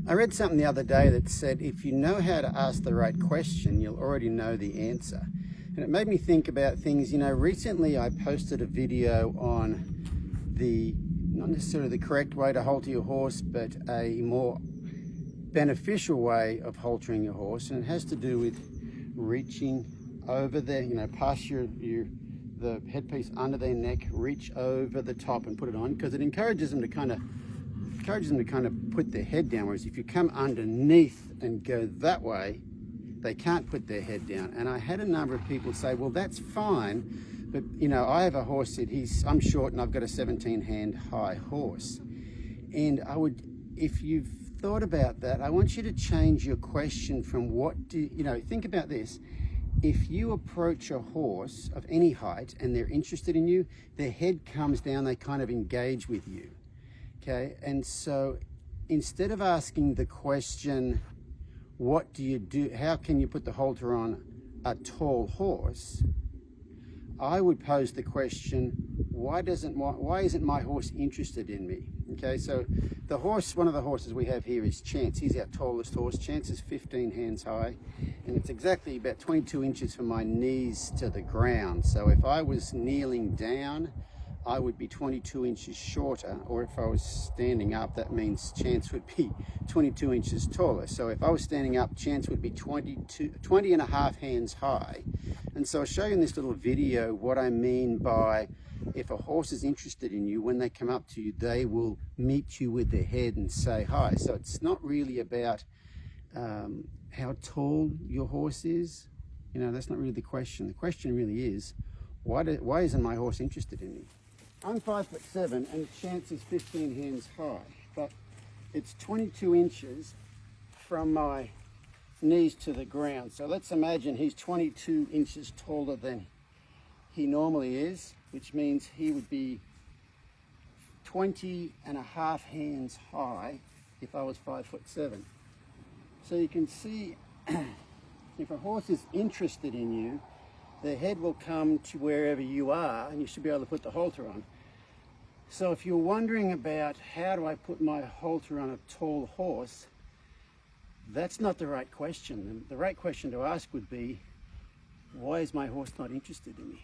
I read something the other day that said if you know how to ask the right question, you'll already know the answer. And it made me think about things, recently I posted a video on not necessarily the correct way to halter your horse, but a more beneficial way of haltering your horse. And it has to do with reaching over there, past the headpiece under their neck, reach over the top and put it on, because it encourages them to kind of put their head down, whereas if you come underneath and go that way, they can't put their head down. And I had a number of people say, well, that's fine, but I have a horse that I'm short and I've got a 17-hand high horse. And if you've thought about that, I want you to change your question from think about this. If you approach a horse of any height and they're interested in you, their head comes down, they kind of engage with you. Okay, and so instead of asking the question, what do you do, how can you put the halter on a tall horse, I would pose the question, why isn't my horse interested in me? Okay, so one of the horses we have here is Chance. He's our tallest horse. Chance is 15 hands high, and it's exactly about 22 inches from my knees to the ground. So if I was kneeling down, I would be 22 inches shorter, or if I was standing up, that means Chance would be 22 inches taller. So if I was standing up, Chance would be 20 and a half hands high. And so I'll show you in this little video what I mean by, if a horse is interested in you, when they come up to you, they will meet you with their head and say hi. So it's not really about how tall your horse is. That's not really the question. The question really is, why isn't my horse interested in me? I'm 5'7" and Chance is 15 hands high, but it's 22 inches from my knees to the ground. So let's imagine he's 22 inches taller than he normally is, which means he would be 20 and a half hands high if I was 5'7". So you can see if a horse is interested in you, their head will come to wherever you are and you should be able to put the halter on. So if you're wondering about how do I put my halter on a tall horse, that's not the right question. The right question to ask would be, why is my horse not interested in me?